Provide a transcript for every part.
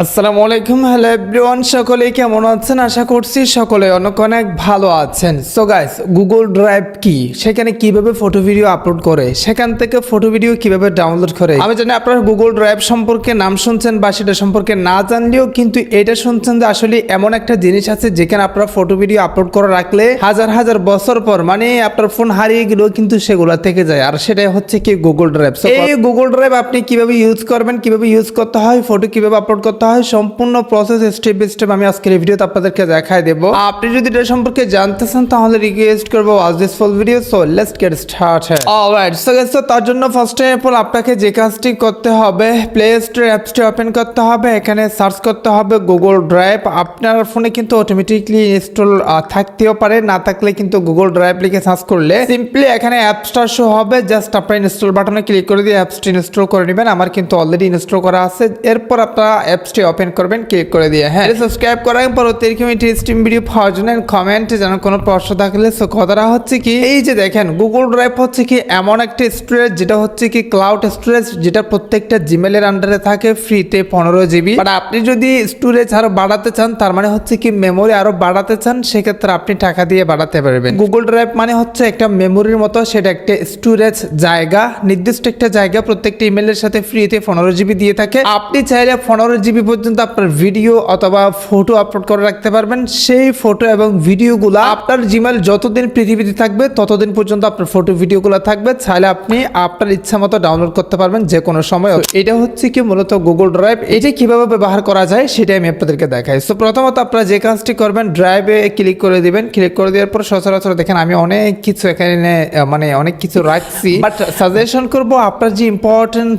আসসালামু আলাইকুম, hello everyone, সকলে কেমন আছেন? আশা করছি সকলে অনেক অনেক ভালো আছেন। সো গাইস, গুগল ড্রাইভ কি, সেখানে কিভাবে ফটো ভিডিও আপলোড করে, সেখান থেকে ফটো ভিডিও কিভাবে ডাউনলোড করে। আমি জানি আপনারা গুগল ড্রাইভ সম্পর্কে নাম শুনছেন বা সেটা সম্পর্কে না জানলেও কিন্তু এটা শুনছেন যে আসলে এমন একটা জিনিস আছে যেখানে আপনারা ফটো ভিডিও আপলোড করে রাখলে হাজার হাজার বছর পর মানে আপনার ফোন হারিয়ে গেলেও কিন্তু সেগুলো থেকে যায়, আর সেটাই হচ্ছে কি গুগল ড্রাইভ। এই গুগল ড্রাইভ আপনি কিভাবে ইউজ করবেন, কিভাবে ইউজ করতে হয়, ফটো কিভাবে আপলোড করতে হয়, সম্পূর্ণ প্রসেস স্টেপ বাই স্টেপ আমি আজকের এই ভিডিওতে আপনাদেরকে দেখাই দেব। আপনি যদি এটা সম্পর্কে জানতে চান তাহলে রিকোয়েস্ট করবো watch this full video. So let's get started. Alright, so guys, তার জন্য ফার্স্ট অফ অল আপনাকে যে কাজটি করতে হবে, প্লে স্টোর অ্যাপসটি ওপেন করতে হবে, এখানে সার্চ করতে হবে গুগল ড্রাইভ। আপনার ফোনে কিন্তু অটোমেটিকলি ইনস্টল থাকতেও পারে, না থাকলে কিন্তু গুগল ড্রাইভ লিখে সার্চ করলে সিম্পলি এখানে অ্যাপসটা শো হবে। জাস্ট আপনার ইনস্টল বাটনে ক্লিক করে দিয়ে অ্যাপসটি ইনস্টল করে নেবেন। আমার কিন্তু অলরেডি ইনস্টল করা আছে। এরপর আপনারা অ্যাপসটি ওপেন করবেন, ক্লিক করে দিয়ে হ্যাঁ সাবস্ক্রাইব করার পর অতিরিক্ত ইন্টারেস্টিং ভিডিও পাওয়ার জন্য কমেন্ট যেন কোনো প্রশ্ন থাকলে। সো কথাটা হচ্ছে কি, এই যে দেখেন গুগল ড্রাইভ হচ্ছে কি এমন একটা স্টোরেজ যেটা হচ্ছে কি ক্লাউড স্টোরেজ, যেটা প্রত্যেকটা জিমেলের আন্ডারে থাকে ফ্রিতে 15 জিবি। বাট আপনি যদি স্টোরেজ আরো বাড়াতে চান, তার মানে হচ্ছে কি মেমোরি আরো বাড়াতে চান, সেক্ষেত্রে আপনি টাকা দিয়ে বাড়াতে পারবেন। গুগল ড্রাইভ মানে হচ্ছে একটা মেমোরির মতো, সেটা একটা স্টোরেজ জায়গা, নির্দিষ্ট একটা জায়গা প্রত্যেকটা ইমেলের সাথে ফ্রিতে 15 জিবি দিয়ে থাকে। আপনি চাইলে 15 জিবি পর্যন্ত আপনার ভিডিও অথবা ফটো আপলোড করে রাখতে পারবেন। সেই ফটো এবং ভিডিওগুলো আপনার জিমেল যতদিন পৃথিবীতে থাকবে ততদিন পর্যন্ত আপনার ফটো ভিডিওগুলো থাকবে। চাইলে আপনি আপনার ইচ্ছা মতো ডাউনলোড করতে পারবেন যে কোনো সময়। এটা হচ্ছে কি মূলত গুগল ড্রাইভ। এটা কিভাবে ব্যবহার করা যায় সেটাই আমি আপনাদেরকে দেখাই। সো প্রথমত আপনারা যে কাজটি করবেন, ড্রাইভে ক্লিক করে দিবেন। ক্লিক করে দেওয়ার পর সচরাচর দেখেন আমি অনেক কিছু এখানে মানে অনেক কিছু রাখছি, বাট সাজেশন করব আপনার যে ইম্পর্টেন্ট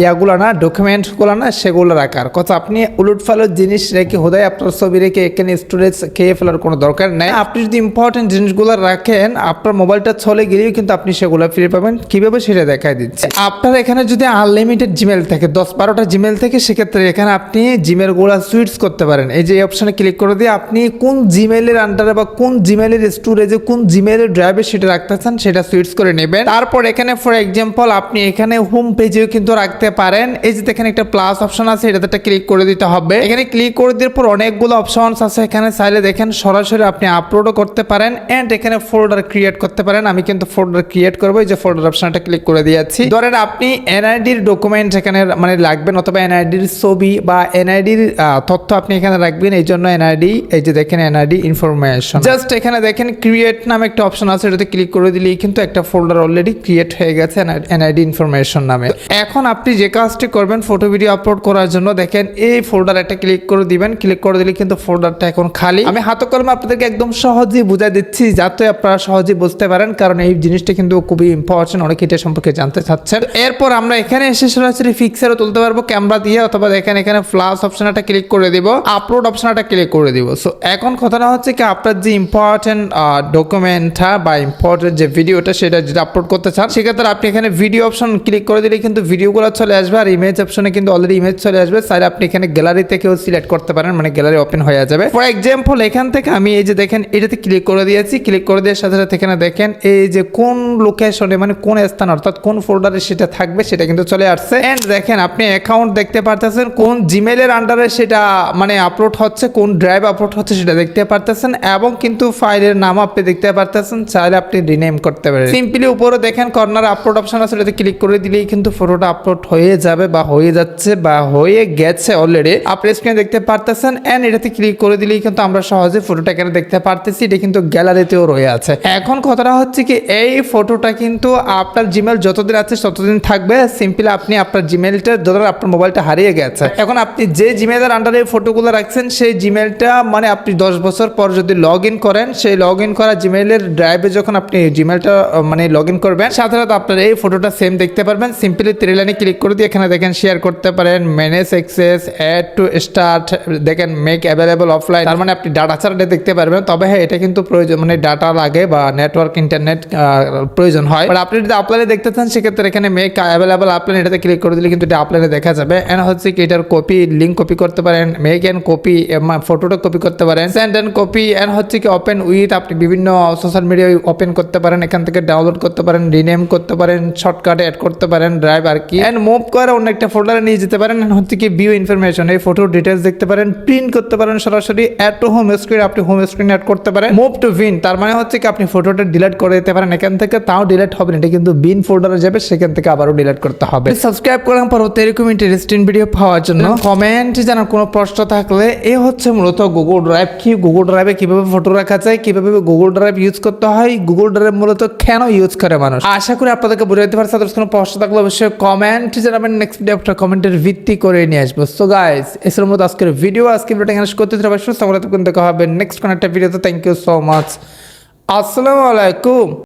ইয়াগুলো না, ডকুমেন্টগুলো না, সেগুলো রাখার কথা। আপনি উলট ফালট জিনিস রেখে হোদায় আপনার ছবি রেখে এখানে স্টোরেজ খেয়ে ফেলার কোনো দরকার নেই। আপনি যদি ইম্পর্টেন্ট জিনিসগুলো রাখেন, আপনার মোবাইলটা চলে গেলেও কিন্তু আপনি সেগুলো ফিরে পাবেন। কিভাবে সেটা দেখাই দিচ্ছে। আপনার এখানে যদি আনলিমিটেড জিমেল থাকে, 10-12টা জিমেল থেকে, সেক্ষেত্রে এখানে আপনি জিমেলগুলো সুইচ করতে পারেন। এই যে অপশনে ক্লিক করে দিয়ে আপনি কোন জিমেলের আন্ডারে বা কোন জিমেলের স্টোরেজে কোন জিমেলের ড্রাইভে সেটা রাখতে চান সেটা সুইচ করে নেবেন। তারপর এখানে ফর এক্সাম্পল আপনি এখানে হোম পেজেও কিন্তু রাখতে পারেন। এই যে দেখেন একটা প্লাস অপশন আছে, এটাতে একটা ক্লিক করে দিতে হবে। এখানে ক্লিক করে দেওয়ার পর অনেকগুলো অপশনস আছে। এখানে চাইলে দেখেন সরাসরি আপনি আপলোডও করতে পারেন এন্ড এখানে ফোল্ডার ক্রিয়েট করতে পারেন। আমি কিন্তু ফোল্ডার ক্রিয়েট করবো, এই যে ফোল্ডার অপশনটা ক্লিক করে দিয়েছি। ধরেন আপনি এনআইডির ডকুমেন্ট এখানে মানে রাখবেন, অথবা এনআইডির ছবি বা এনআইডির তথ্য আপনি এখানে রাখবেন। এই জন্য এনআইডি, এই যে দেখেন এনআইডি ইনফরমেশন, জাস্ট এখানে দেখেন ক্রিয়েট নামে একটা অপশন আছে, এটাতে ক্লিক করে দিলেই কিন্তু একটা ফোল্ডার অলরেডি ক্রিয়েট হয়ে গেছে এনআইডি ইনফরমেশন নামে। এখন আপনি যে কাজটি করবেন ফটো ভিডিও আপলোড করার জন্য, দেখেন এই ফোল্ডার একটা ক্লিক করে দিবেন। ক্লিক করে দিলে কিন্তু ফোল্ডারটা এখন খালি। আমি হাতে কলমে আপনাদেরকে একদম সহজেই বুঝাই দিচ্ছি যাতে আপনারা সহজেই বুঝতে পারেন, কারণ এই জিনিসটা কিন্তু খুবই ইম্পর্টেন্ট, অনেক এটা সম্পর্কে জানতে চাচ্ছেন। এরপর আমরা এখানে এসে সরাসরি পিকচারও তুলতে পারবো ক্যামেরা দিয়ে, অথবা দেখেন এখানে ফ্ল্যাশ অপশনটা ক্লিক করে দিব, আপলোড অপশনটা ক্লিক করে দিব। সো এখন কথাটা হচ্ছে কি আপনার যে ইম্পর্টেন্ট ডকুমেন্টটা বা ইম্পর্টেন্ট যে ভিডিওটা সেটা যদি আপলোড করতে চান, সেক্ষেত্রে আপনি এখানে ভিডিও অপশন ক্লিক করে দিলে কিন্তু ভিডিওগুলো চলে আসবে, আর ইমেজ অপশনে কিন্তু অলরেডি ইমেজ চলে আসবে। চাইলে আপনি এখানে গ্যালারি থেকেও সিলেক্ট করতে পারেন, মানে গ্যালারি ওপেন হয়ে যাবে। ফর এক্সাম্পল এখান থেকে আমি এই যে দেখেন এটাতে ক্লিক করে দিয়েছি। ক্লিক করে দেওয়ার সাথে সাথে এখানে দেখেন এই যে কোন লোকেশনে মানে কোন স্থান অর্থাৎ কোন ফোল্ডারে সেটা থাকবে সেটা কিন্তু চলে আসছে। এন্ড দেখেন আপনি অ্যাকাউন্ট দেখতে পারতেছেন, কোন জিমেলের আন্ডারে সেটা মানে আপলোড হচ্ছে, কোন ড্রাইভ আপলোড হচ্ছে সেটা দেখতে পারতেছেন, এবং কিন্তু ফাইলের নাম আপনি দেখতে পারতেছেন। চাইলে আপনি রিনেম করতে পারেন। সিম্পলি উপরে দেখেন কর্নার আপলোড অপশন আছে, এটাতে ক্লিক করে দিলেই কিন্তু ফটোটা আপলোড হয়ে যাবে বা হয়ে যাচ্ছে বা হয়ে গেছে অলরেডি, আপনি স্ক্রিনে দেখতে পারতেছেন। এন্ড এটাতে ক্লিক করে দিলেই কিন্তু আমরা সহজে ফটোটা এখানে দেখতে পারতেছি, এটা কিন্তু গ্যালারিতেও রয়ে আছে। এখন কথাটা হচ্ছে কি এই ফটোটা কিন্তু আপনার জিমেল যতদিন আছে ততদিন থাকবে। সিম্পলি আপনি আপনার জিমেলটা ধরুন আপনার মোবাইলটা হারিয়ে গেছে, এখন আপনি যে জিমেলের আন্ডারে ফটোগুলো রাখছেন সেই জিমেলটা মানে আপনি 10 বছর পর যদি লগ ইন করেন, সেই লগ ইন করা জিমেলের ড্রাইভে যখন আপনি জিমেলটা মানে লগ ইন করবেন, সাথে সাথে আপনার এই ফটোটা সেম দেখতে পারবেন। সিম্পলি থ্রি লাইনে ক্লিক করে দিয়ে এখানে দেখেন শেয়ার করতে পারেন, manage access, add to starred, দেখেন মেক অ্যাভেলেবল অফলাইন, তার মানে আপনি ডাটা ছাড়া দেখতে পারবেন। তবে হ্যাঁ এটা কিন্তু প্রয়োজন মানে ডাটা লাগে বা নেটওয়ার্ক ইন্টারনেট প্রয়োজন হয়। বাট আপনি যদি আপলাইনে দেখতে চান সেক্ষেত্রে এখানে মেক অ্যাভেলেবল আপলাইন এটাতে ক্লিক করে দিলে কিন্তু এটা আপলাইনে দেখা যাবে। এন্ড হচ্ছে কি এটার কপি লিঙ্ক কপি করতে পারেন, মেক এন্ড কপি ফটোটা কপি করতে পারেন, সেন্ড এন্ড কপি, এন্ড হচ্ছে কি ওপেন উইথ, আপনি বিভিন্ন সোশ্যাল মিডিয়ায় ওপেন করতে পারেন, এখান থেকে ডাউনলোড করতে পারেন, রিনেম করতে পারেন, শর্টকাটে অ্যাড করতে পারেন ড্রাইভ আর কি, এন্ড মুভ করে অন্য একটা ফোল্ডারে নিয়ে যেতে পারেন। হচ্ছে কি ভিউ ইনফরমেশন ইনফরমেশন, এই ফটোর ডিটেলস দেখতে পারেন, প্রিন্ট করতে পারেন সরাসরি, অ্যাড টু হোম স্ক্রিন, আপনি হোম স্ক্রিন অ্যাড করতে পারেন। মুভ টু বিন, তার মানে হচ্ছে কি আপনি ফটোটা ডিলিট করে দিতে পারেন এখান থেকে, তাও ডিলিট হবে না, এটা কিন্তু বিন ফোল্ডারে যাবে, সেখান থেকে আবারও ডিলিট করতে হবে। সাবস্ক্রাইব করার পরবর্তী এরকম ইন্টারেস্টিং ভিডিও পাওয়ার জন্য কমেন্ট জানার কোনো প্রশ্ন থাকলে এ হচ্ছে মূলত গুগল ড্রাইভ কি, গুগল ড্রাইভে কিভাবে ফটো রাখা যায়, কিভাবে গুগল ড্রাইভ ইউজ করতে হয়, গুগল ড্রাইভ মূলত কেন ইউজ করে মানুষ। আশা করি আপনাদেরকে বুঝে দিতে পারছি। তাদের কোনো প্রশ্ন থাকলে অবশ্যই কমেন্ট জানাবেন, নেক্সট ভিডিও একটা কমেন্টের ভিত্তি করে নিয়ে আসবো। সো গাইস, এসের মতো আজকের ভিডিওটা এখানে শেষ করতে অবশ্যই সকলে দেখা হবে নেক্সট কোনো একটা ভিডিওতে। Thank you so much. আসসালামু আলাইকুম।